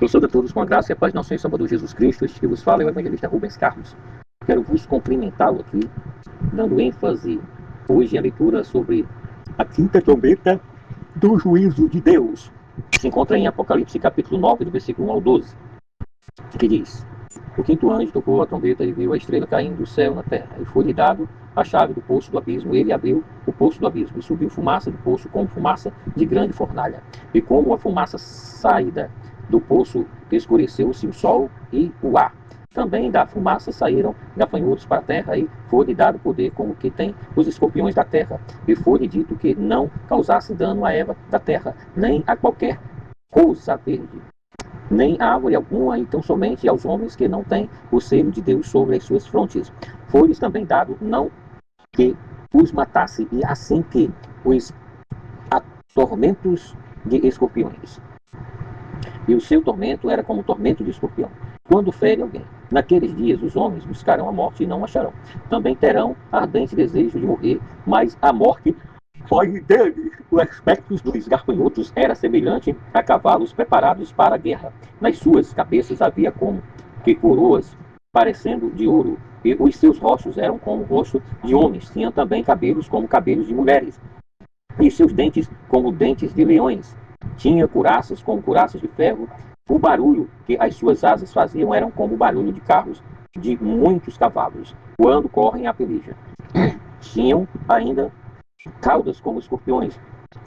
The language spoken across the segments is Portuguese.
Eu saúdo a todos com a graça e a paz do nosso Senhor e Salvador Jesus Cristo. Este que vos fala é o evangelista Rubens Carlos. Quero vos cumprimentá-lo aqui, dando ênfase hoje à leitura sobre a quinta trombeta do juízo de Deus. Se encontra em Apocalipse capítulo 9, do versículo 1 ao 12, que diz: O quinto anjo tocou a trombeta e viu a estrela caindo do céu na terra, e foi-lhe dado a chave do poço do abismo. Ele abriu o poço do abismo, e subiu fumaça do poço como fumaça de grande fornalha. E como a fumaça saída do poço, escureceu-se o sol e o ar. Também da fumaça saíram gafanhotos para a terra, e foi-lhe dado poder como que tem os escorpiões da terra. E foi-lhe dito que não causasse dano à erva da terra, nem a qualquer coisa verde, nem a árvore alguma, então somente aos homens que não têm o selo de Deus sobre as suas frontes. Foi-lhes também dado não que os matasse, e assim que os atormentos de escorpiões. E o seu tormento era como o tormento de escorpião, quando fere alguém. Naqueles dias os homens buscarão a morte e não acharão. Também terão ardente desejo de morrer, mas a morte foge dele. O aspecto dos gafanhotos era semelhante a cavalos preparados para a guerra. Nas suas cabeças havia como que coroas parecendo de ouro, e os seus rostos eram como o rosto de homens. Tinham também cabelos como cabelos de mulheres, e seus dentes como dentes de leões. Tinha couraças como couraças de ferro. O barulho que as suas asas faziam eram como o barulho de carros de muitos cavalos, quando correm a peleja. Tinham ainda caudas como escorpiões,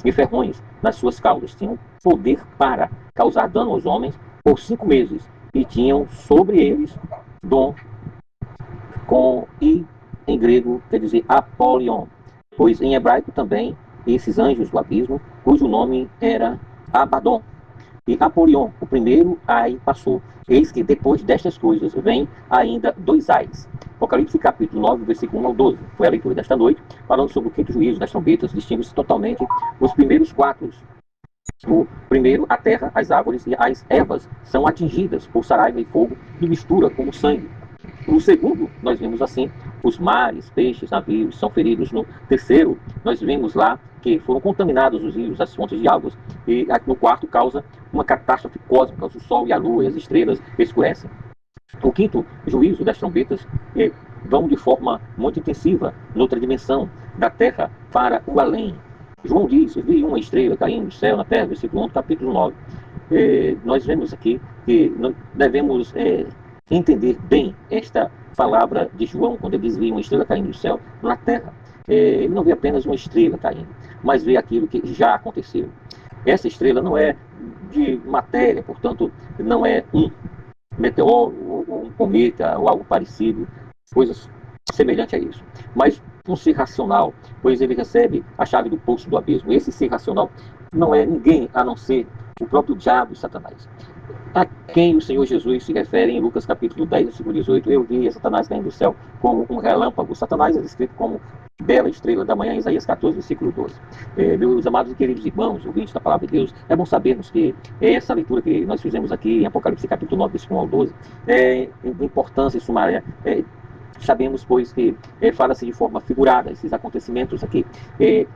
e ferrões nas suas caudas. Tinham poder para causar dano aos homens por 5 meses, e tinham sobre eles dom, e em grego quer dizer Apolion, pois em hebraico também esses anjos do abismo, cujo nome era Abaddon e Apolion, o primeiro ai passou. Eis que depois destas coisas vem ainda 2 ais. Apocalipse capítulo 9, versículo 1 ao 12. Foi a leitura desta noite, falando sobre o quinto juízo das trombetas. Distingue-se totalmente os primeiros 4. O primeiro, a terra, as árvores e as ervas são atingidas por saraiva e fogo de mistura como sangue. No segundo, nós vemos assim, os mares, peixes, navios são feridos. No terceiro, nós vemos lá que foram contaminados os rios, as fontes de águas. E no quarto, causa uma catástrofe cósmica, o sol e a lua e as estrelas escurecem. O quinto juízo das trombetas vão de forma muito intensiva noutra dimensão, da terra para o além. João diz: vi uma estrela caindo do céu na terra, versículo 1 do capítulo 9. Nós vemos aqui que nós devemos entender bem esta palavra de João, quando ele diz: vi uma estrela caindo do céu na terra. Ele não vê apenas uma estrela caindo, mas vê aquilo que já aconteceu. Essa estrela não é de matéria, portanto, não é um meteoro, um cometa ou algo parecido, coisas semelhantes a isso, mas um ser racional, pois ele recebe a chave do poço do abismo. Esse ser racional não é ninguém a não ser o próprio diabo e Satanás, a quem o Senhor Jesus se refere em Lucas capítulo 10, versículo 18. Eu vi Satanás caindo do céu como um relâmpago. Satanás é descrito como bela estrela da manhã, em Isaías 14, versículo 12. Meus amados e queridos irmãos, ouvintes da palavra de Deus, é bom sabermos que essa leitura que nós fizemos aqui em Apocalipse capítulo 9, versículo 1 ao 12, de importância sumária. Sabemos, pois, que fala-se de forma figurada esses acontecimentos aqui.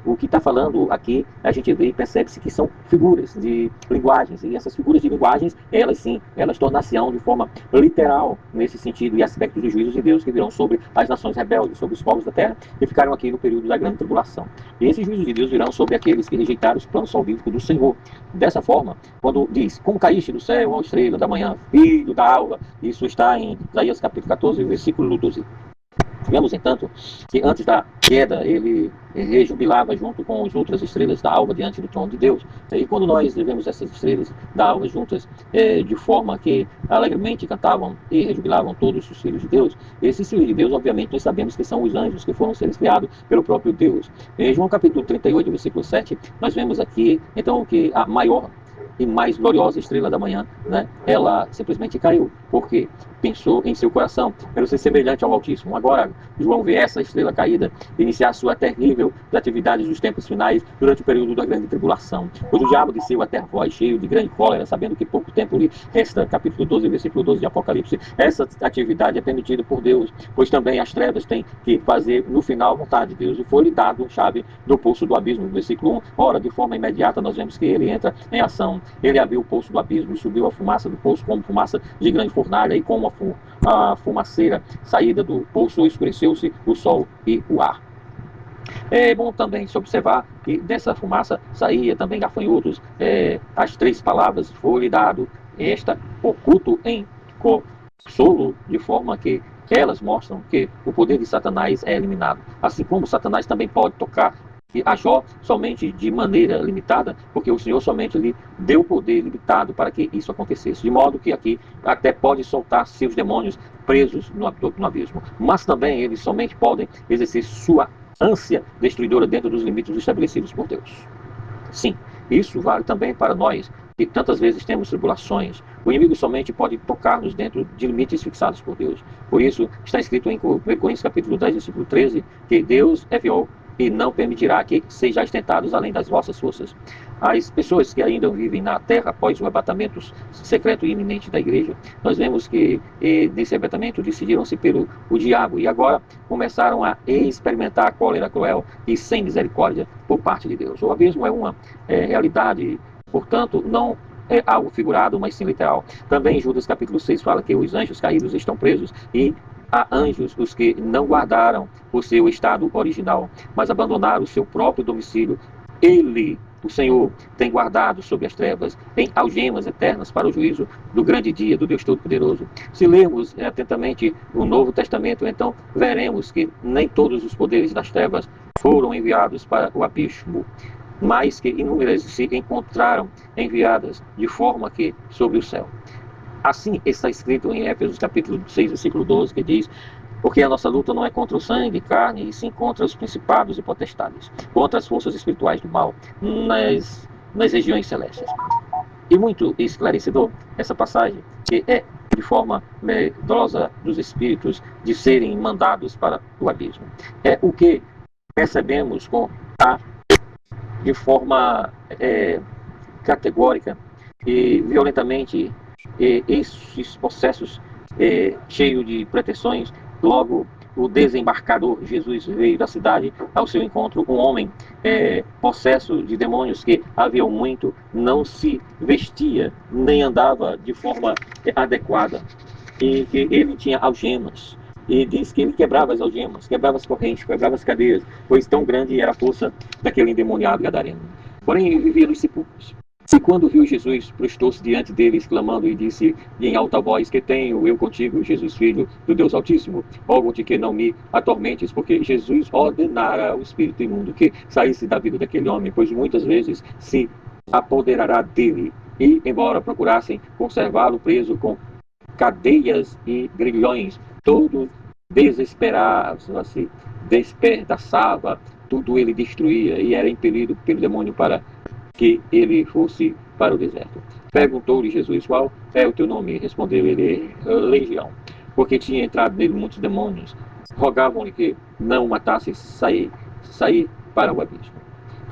O que está falando aqui, a gente vê e percebe-se que são figuras de linguagens, e essas figuras de linguagens, elas sim, elas tornar-se-ão de forma literal nesse sentido e aspectos dos juízos de Deus que virão sobre as nações rebeldes, sobre os povos da terra que ficaram aqui no período da grande tribulação. E esses juízos de Deus virão sobre aqueles que rejeitaram os planos salvíficos do Senhor. Dessa forma, quando diz: como caíste do céu, ó estrela da manhã, filho da alva, isso está em Isaías capítulo 14, versículo 12. Vemos, entanto, que antes da queda ele rejubilava junto com as outras estrelas da alva diante do trono de Deus. E quando nós vemos essas estrelas da alva juntas, de forma que alegremente cantavam e rejubilavam todos os filhos de Deus, esses filhos de Deus, obviamente, nós sabemos que são os anjos que foram seres criados pelo próprio Deus. Em João capítulo 38, versículo 7, nós vemos aqui, então, que a maior e mais gloriosa estrela da manhã, né, ela simplesmente caiu, porque pensou em seu coração, quero ser semelhante ao Altíssimo. Agora, João vê essa estrela caída iniciar sua terrível atividades dos tempos finais durante o período da grande tribulação, quando o diabo desceu a terra voz, cheio de grande cólera, sabendo que pouco tempo lhe resta. Capítulo 12, versículo 12 de Apocalipse. Essa atividade é permitida por Deus, pois também as trevas têm que fazer no final a vontade de Deus, e foi-lhe dado a chave do poço do abismo, versículo 1. Ora, de forma imediata nós vemos que ele entra em ação, ele abriu o poço do abismo e subiu a fumaça do poço como fumaça de grande fornalha, e com a fumaceira saída do poço escureceu-se o sol e o ar. É bom também se observar que dessa fumaça saía também gafanhotos. As três palavras foi-lhe dado esta oculto em consolo, de forma que elas mostram que o poder de Satanás é eliminado, assim como Satanás também pode tocar a Jó somente de maneira limitada, porque o Senhor somente lhe deu poder limitado para que isso acontecesse, de modo que aqui até pode soltar seus demônios presos no abismo, mas também eles somente podem exercer sua ânsia destruidora dentro dos limites estabelecidos por Deus. Sim, isso vale também para nós, que tantas vezes temos tribulações. O inimigo somente pode tocar-nos dentro de limites fixados por Deus. Por isso, está escrito em Coríntios capítulo 10, versículo 13, que Deus é fiel e não permitirá que sejais tentados além das vossas forças. As pessoas que ainda vivem na terra após o arrebatamento secreto e iminente da igreja, nós vemos que nesse arrebatamento decidiram-se pelo diabo e agora começaram a experimentar a cólera cruel e sem misericórdia por parte de Deus. O abismo é uma realidade, portanto, não é algo figurado, mas sim literal. Também Judas capítulo 6 fala que os anjos caídos estão presos e há anjos os que não guardaram o seu estado original, mas abandonaram o seu próprio domicílio. Ele, o Senhor, tem guardado sob as trevas, em algemas eternas para o juízo do grande dia do Deus Todo-Poderoso. Se lermos atentamente o Novo Testamento, então veremos que nem todos os poderes das trevas foram enviados para o abismo, mas que inúmeras se encontraram enviadas de forma que sobre o céu. Assim está escrito em Éfesos capítulo 6, versículo 12, que diz: porque a nossa luta não é contra o sangue e carne, e sim contra os principados e potestades, contra as forças espirituais do mal nas regiões celestes. E muito esclarecedor essa passagem, que é de forma medrosa dos espíritos de serem mandados para o abismo. É o que percebemos de forma categórica e violentamente esses processos cheios de pretensões. Logo, o desembarcador Jesus veio da cidade ao seu encontro, um homem possesso de demônios que havia muito não se vestia nem andava de forma adequada, e que ele tinha algemas, e diz que ele quebrava as algemas, quebrava as correntes, quebrava as cadeias, pois tão grande era a força daquele endemoniado gadareno. Porém, vivia nos sepulcros. E quando viu Jesus, prostou-se diante dele, exclamando e disse em alta voz: que tenho eu contigo, Jesus, filho do Deus Altíssimo? Rogo-te que não me atormentes, porque Jesus ordenara ao espírito imundo que saísse da vida daquele homem, pois muitas vezes se apoderará dele. E, embora procurassem conservá-lo preso com cadeias e grilhões, todo desesperava-se, despedaçava, tudo ele destruía, e era impelido pelo demônio para que ele fosse para o deserto. Perguntou-lhe Jesus: qual é o teu nome? Respondeu ele: Legião, porque tinha entrado nele muitos demônios. Rogavam-lhe que não o matasse, sair para o abismo.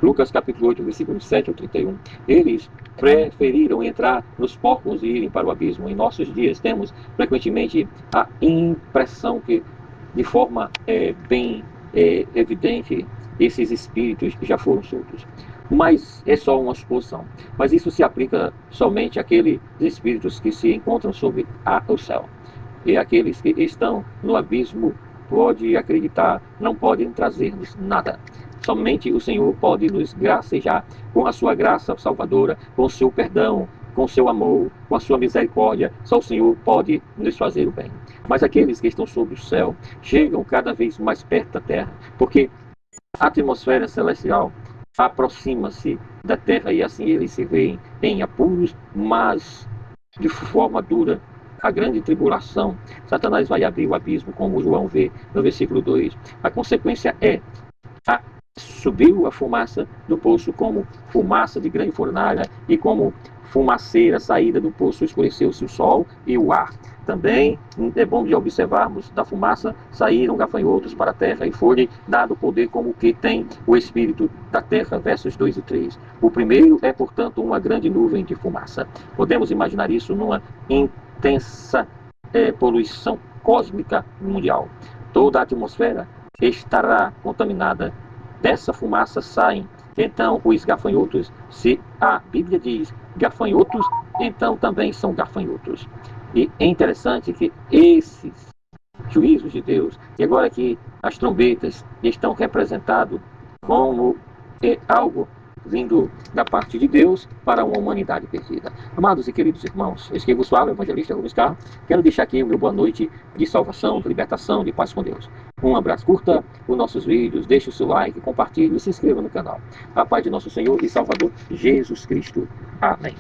Lucas capítulo 8, versículos 7 ao 31. Eles preferiram entrar nos porcos e irem para o abismo. Em nossos dias temos frequentemente a impressão que, de forma bem evidente, esses espíritos já foram soltos. Mas é só uma suposição. Mas isso se aplica somente àqueles espíritos que se encontram sob o céu. E aqueles que estão no abismo, pode acreditar, não podem trazer-nos nada. Somente o Senhor pode nos gracejar com a sua graça salvadora, com o seu perdão, com o seu amor, com a sua misericórdia. Só o Senhor pode nos fazer o bem. Mas aqueles que estão sob o céu chegam cada vez mais perto da terra, porque a atmosfera celestial aproxima-se da terra e assim eles se veem em apuros, mas de forma dura. A grande tribulação, Satanás vai abrir o abismo, como João vê no versículo 2. A consequência subiu a fumaça do poço como fumaça de grande fornalha, e como fumaceira saída do poço escureceu-se o sol e o ar. Também é bom de observarmos: da fumaça saíram gafanhotos para a terra, e foi-lhe dado poder como que tem o espírito da terra, versos 2 e 3. O primeiro é, portanto, uma grande nuvem de fumaça. Podemos imaginar isso numa intensa poluição cósmica mundial. Toda a atmosfera estará contaminada. Dessa fumaça saem então os gafanhotos. Se a Bíblia diz gafanhotos, então também são gafanhotos. E é interessante que esses juízos de Deus, e agora que as trombetas estão representados como algo vindo da parte de Deus para uma humanidade perdida. Amados e queridos irmãos, esse que vos fala, o evangelista Rubens Carlos, quero deixar aqui o meu boa noite de salvação, de libertação, de paz com Deus. Um abraço, curta os nossos vídeos, deixe o seu like, compartilhe e se inscreva no canal. A paz de nosso Senhor e Salvador Jesus Cristo. Amém.